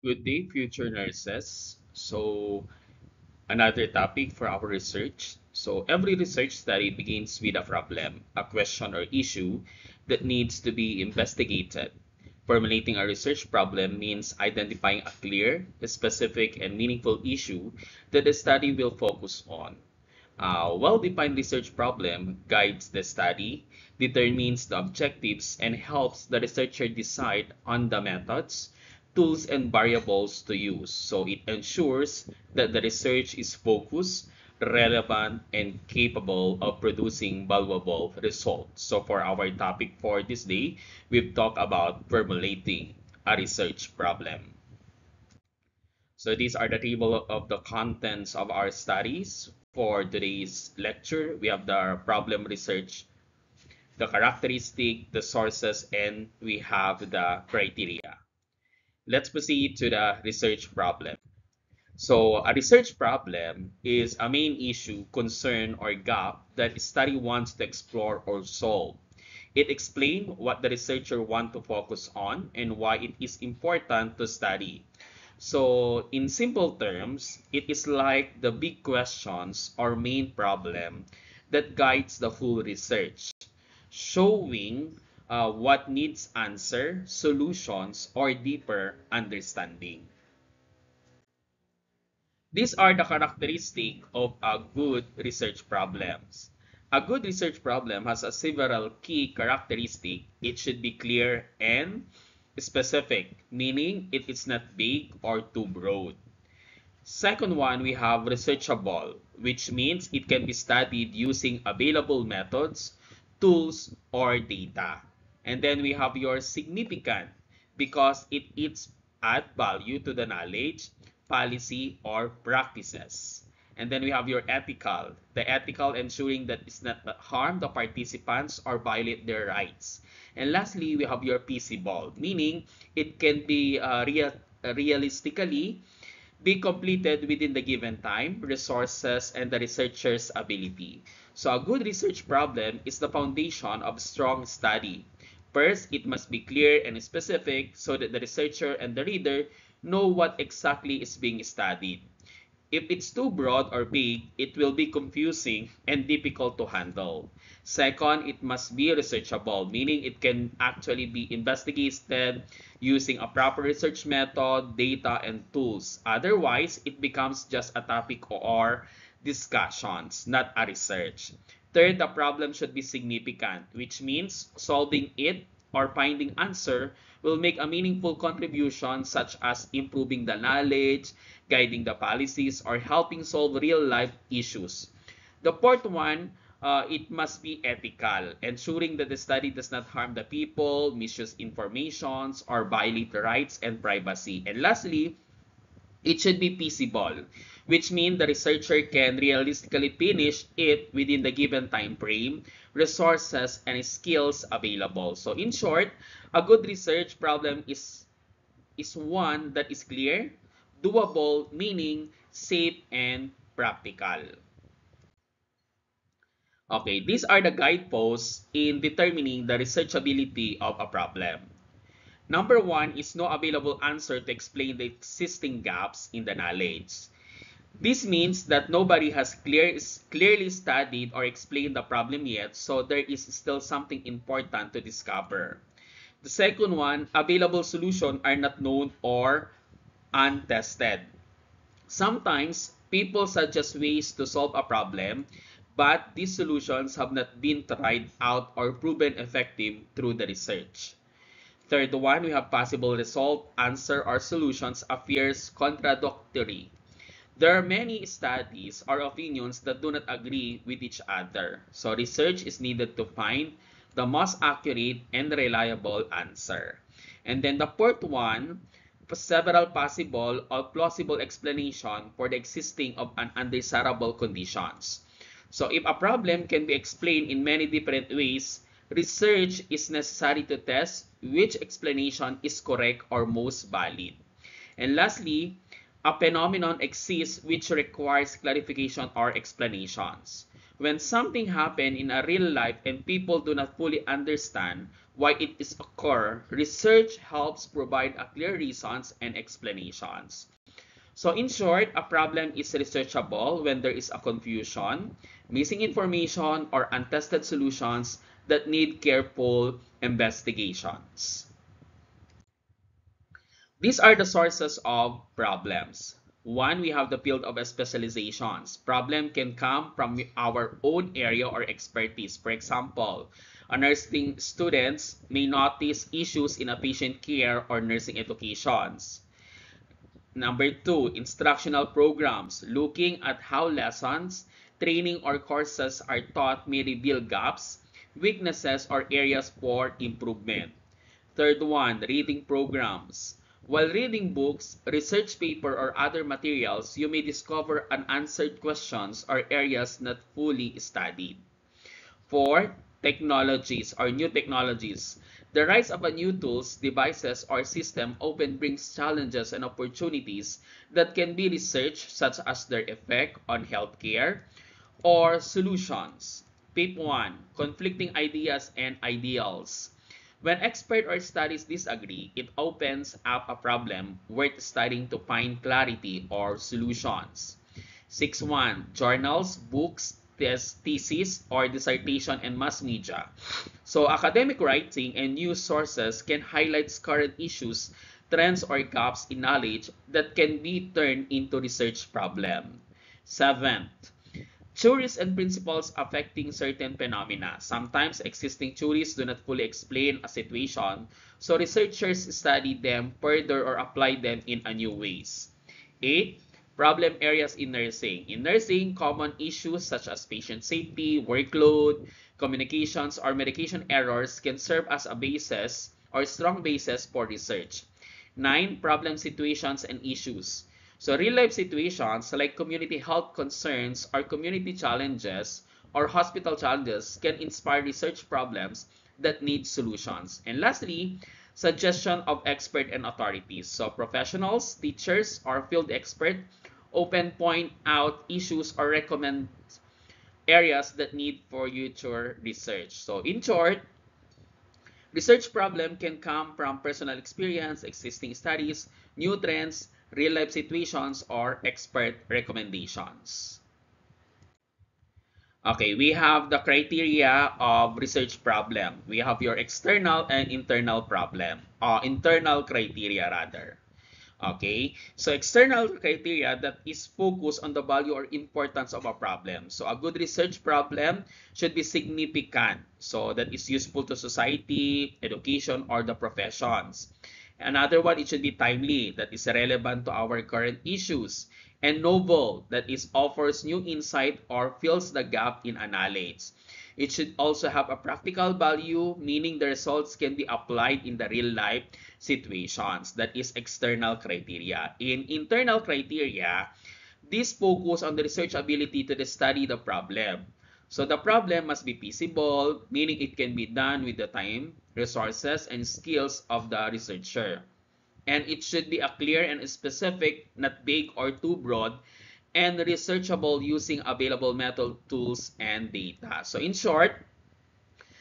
Good day, future nurses. Another topic for our research. Every research study begins with a problem, a question, or issue that needs to be investigated. Formulating a research problem means identifying a clear, specific, and meaningful issue that the study will focus on. A well-defined research problem guides the study, determines the objectives, and helps the researcher decide on the methods, tools, and variables to use. So it ensures that the research is focused, relevant, and capable of producing valuable results. So for our topic for this day, we've talked about formulating a research problem. So these are the table of the contents of our studies. For today's lecture, we have the problem research, the characteristic, the sources, and we have the criteria. Let's proceed to the research problem. So a research problem is a main issue, concern, or gap that the study wants to explore or solve. It explains what the researcher wants to focus on and why it is important to study. So in simple terms, it is like the big questions or main problem that guides the full research, showing what needs answer, solutions, or deeper understanding. These are the characteristics of a good research problems. A good research problem has a several key characteristics. It should be clear and specific, meaning it is not vague or too broad. Second one, we have researchable, which means it can be studied using available methods, tools, or data. And then we have your significant, because it's add value to the knowledge, policy, or practices. And then we have your ethical, the ethical ensuring that it's not harm the participants or violate their rights. And lastly, we have your feasible, meaning it can be realistically be completed within the given time, resources, and the researcher's ability. So a good research problem is the foundation of strong study. First, it must be clear and specific so that the researcher and the reader know what exactly is being studied. If it's too broad or vague, it will be confusing and difficult to handle. Second, it must be researchable, meaning it can actually be investigated using a proper research method, data, and tools. Otherwise, it becomes just a topic or discussions, not a research. Third, the problem should be significant, which means solving it or finding answer will make a meaningful contribution such as improving the knowledge, guiding the policies, or helping solve real-life issues. The fourth one, it must be ethical, ensuring that the study does not harm the people, misuse informations, or violate the rights and privacy. And lastly, it should be feasible, which means the researcher can realistically finish it within the given time frame, resources, and skills available. So in short, a good research problem is one that is clear, doable, meaning safe and practical. Okay, these are the guideposts in determining the researchability of a problem. Number one is no available answer to explain the existing gaps in the knowledge. This means that nobody has clearly studied or explained the problem yet, so there is still something important to discover. The second one, available solutions are not known or untested. Sometimes people suggest ways to solve a problem, but these solutions have not been tried out or proven effective through the research. Third one, we have possible result, answer, or solutions appears contradictory. There are many studies or opinions that do not agree with each other. So research is needed to find the most accurate and reliable answer. And then the fourth one, several possible or plausible explanation for the existing of an undesirable conditions. So if a problem can be explained in many different ways, research is necessary to test which explanation is correct or most valid. And lastly, a phenomenon exists which requires clarification or explanations. When something happens in a real life and people do not fully understand why it is occur, research helps provide a clear reasons and explanations. So in short, a problem is researchable when there is a confusion, missing information, or untested solutions that need careful investigations. These are the sources of problems. One, we have the field of specializations. Problem can come from our own area or expertise. For example, a nursing students may notice issues in a patient care or nursing educations. Number two, instructional programs. Looking at how lessons, training, or courses are taught may reveal gaps, weaknesses, or areas for improvement. Third one, reading programs. While reading books, research paper, or other materials, you may discover unanswered questions or areas not fully studied. Four, technologies or new technologies. The rise of a new tools, devices, or system often brings challenges and opportunities that can be researched, such as their effect on healthcare or solutions. Fifth one, conflicting ideas and ideals. When expert or studies disagree, it opens up a problem worth studying to find clarity or solutions. 6.1. Journals, books, thesis, or dissertation, and mass media. So academic writing and news sources can highlight current issues, trends, or gaps in knowledge that can be turned into research problem. 7. Theories and principles affecting certain phenomena. Sometimes existing theories do not fully explain a situation, so researchers study them further or apply them in a new ways. 8. Problem areas in nursing. In nursing, common issues such as patient safety, workload, communications, or medication errors can serve as a basis or strong basis for research. 9. Problem situations and issues. So real-life situations like community health concerns or community challenges or hospital challenges can inspire research problems that need solutions. And lastly, suggestion of expert and authorities. So professionals, teachers, or field expert often point out issues or recommend areas that need for future research. So in short, research problem can come from personal experience, existing studies, new trends, real-life situations, or expert recommendations. Okay, we have the criteria of research problem. We have your external and internal problem, internal criteria rather. Okay, so external criteria that is focused on the value or importance of a problem. So a good research problem should be significant. So that is useful to society, education, or the professions. Another one, it should be timely, that is relevant to our current issues. And novel, that is offers new insight or fills the gap in a knowledge. It should also have a practical value, meaning the results can be applied in the real life situations. That is external criteria. In internal criteria, this focus on the research ability to study the problem. So the problem must be feasible, meaning it can be done with the time, resources, and skills of the researcher. And it should be a clear and specific, not vague or too broad, and researchable using available method, tools, and data. So in short,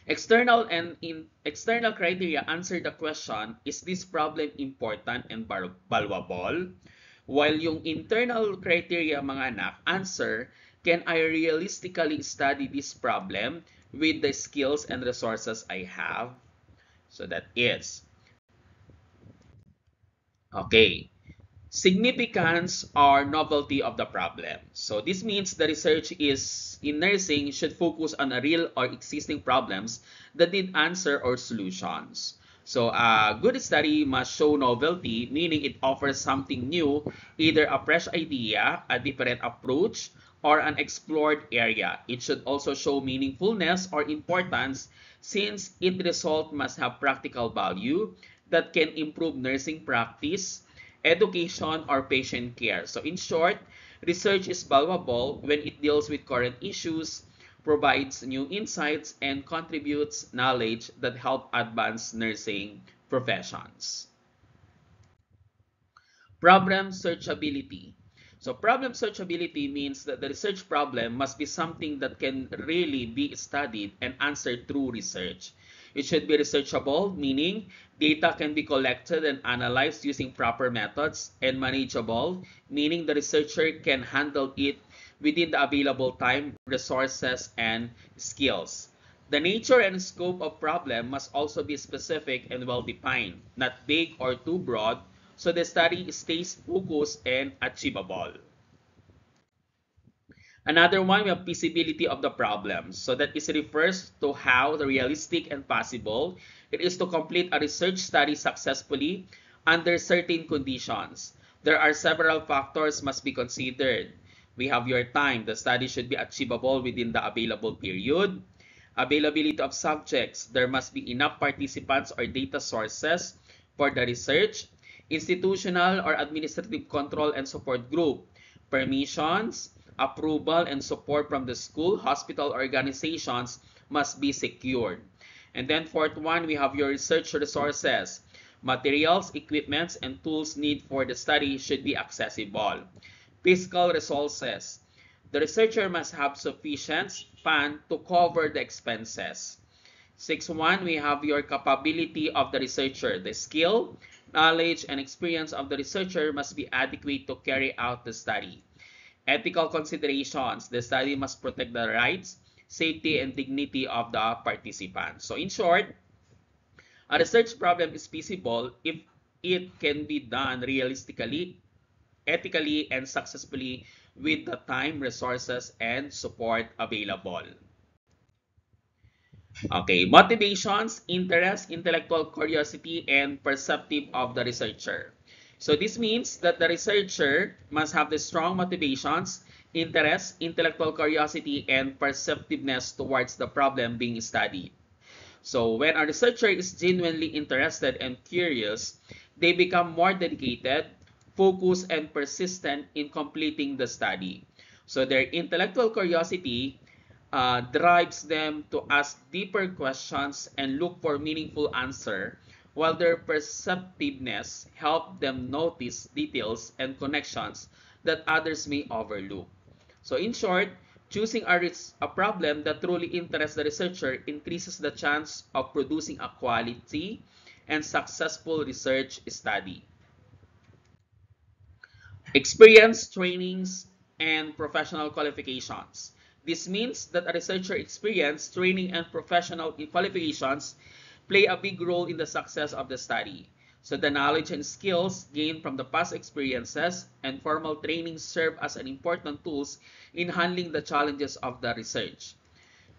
external and external criteria answer the question, is this problem important and valuable? While yung internal criteria, mga anak, answer, can I realistically study this problem with the skills and resources I have? So that is. Okay. Significance or novelty of the problem. So this means the research is in nursing should focus on a real or existing problems that need answer or solutions. So a good study must show novelty, meaning it offers something new, either a fresh idea, a different approach, or an explored area. It should also show meaningfulness or importance, since its result must have practical value that can improve nursing practice, education, or patient care. So in short, research is valuable when it deals with current issues, provides new insights, and contributes knowledge that help advance nursing professions. Problem searchability. So problem searchability means that the research problem must be something that can really be studied and answered through research. It should be researchable, meaning data can be collected and analyzed using proper methods, and manageable, meaning the researcher can handle it within the available time, resources, and skills. The nature and scope of problem must also be specific and well-defined, not vague or too broad, so the study stays focused and achievable. Another one, we have feasibility of the problem. So that is refers to how the realistic and possible it is to complete a research study successfully under certain conditions. There are several factors must be considered. We have your time. The study should be achievable within the available period. Availability of subjects. There must be enough participants or data sources for the research. Institutional or administrative control and support group. Permissions, approval, and support from the school, hospital, organizations must be secured. And then fourth one, we have your research resources. Materials, equipments, and tools needed for the study should be accessible. Fiscal resources. The researcher must have sufficient fund to cover the expenses. 6.1, we have your capability of the researcher. The skill, knowledge, and experience of the researcher must be adequate to carry out the study. Ethical considerations. The study must protect the rights, safety, and dignity of the participants. So in short, a research problem is feasible if it can be done realistically, ethically, and successfully with the time, resources, and support available. Okay, motivations, interest, intellectual curiosity, and perceptive of the researcher. So this means that the researcher must have the strong motivations, interest, intellectual curiosity, and perceptiveness towards the problem being studied. So when a researcher is genuinely interested and curious, they become more dedicated, focused, and persistent in completing the study. So their intellectual curiosity drives them to ask deeper questions and look for meaningful answers, while their perceptiveness helps them notice details and connections that others may overlook. So in short, choosing a problem that truly interests the researcher increases the chance of producing a quality and successful research study. Experience, trainings, and professional qualifications. This means that a researcher experience, training, and professional qualifications play a big role in the success of the study. So the knowledge and skills gained from the past experiences and formal training serve as an important tools in handling the challenges of the research.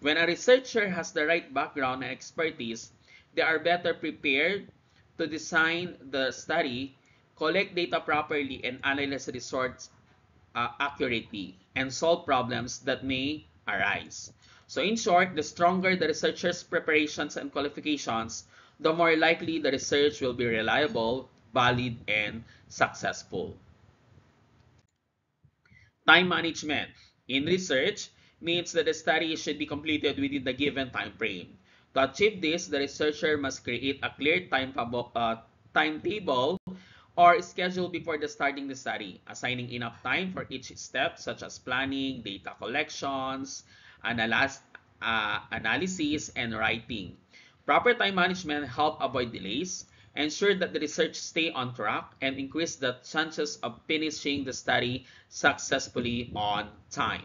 When a researcher has the right background and expertise, they are better prepared to design the study, collect data properly, and analyze results accurately, and solve problems that may arise. So in short, the stronger the researcher's preparations and qualifications, the more likely the research will be reliable, valid, and successful. Time management in research means that the study should be completed within the given time frame. To achieve this, the researcher must create a clear timetable or schedule before starting the study, assigning enough time for each step such as planning, data collections, analysis, and writing. Proper time management help avoid delays, ensure that the research stay on track, and increase the chances of finishing the study successfully on time.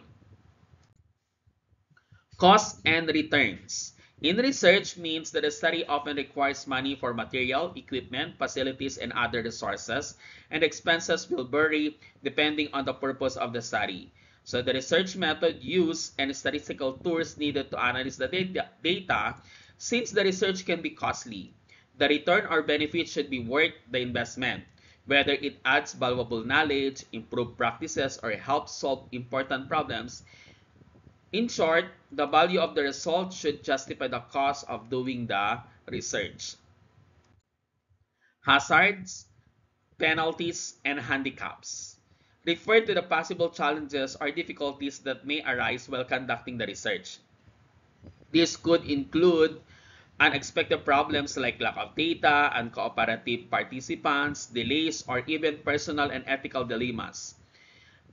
Costs and returns. In research means that the study often requires money for material, equipment, facilities, and other resources, and expenses will vary depending on the purpose of the study. So the research method used and statistical tools needed to analyze the data, since the research can be costly. The return or benefit should be worth the investment, whether it adds valuable knowledge, improve practices, or helps solve important problems. In short, the value of the result should justify the cost of doing the research. Hazards, penalties, and handicaps. Refer to the possible challenges or difficulties that may arise while conducting the research. This could include unexpected problems like lack of data, uncooperative participants, delays, or even personal and ethical dilemmas.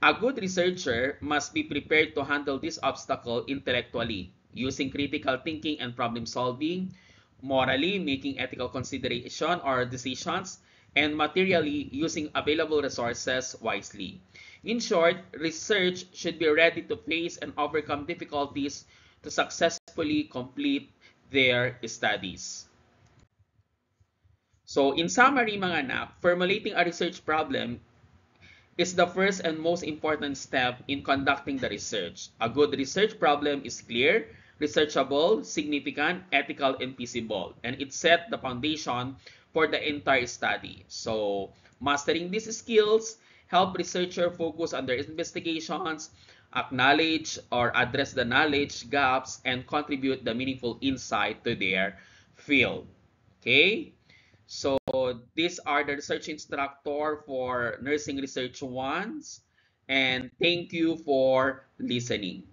A good researcher must be prepared to handle this obstacle intellectually, using critical thinking and problem solving, morally, making ethical consideration or decisions, and materially, using available resources wisely. In short, research should be ready to face and overcome difficulties to successfully complete their studies. So in summary mga anak, formulating a research problem is the first and most important step in conducting the research. A good research problem is clear, researchable, significant, ethical, and feasible. And it set the foundation for the entire study. So mastering these skills help researchers focus on their investigations, acknowledge or address the knowledge gaps, and contribute the meaningful insight to their field. Okay? So these are the research instructor for Nursing Research 1s, and thank you for listening.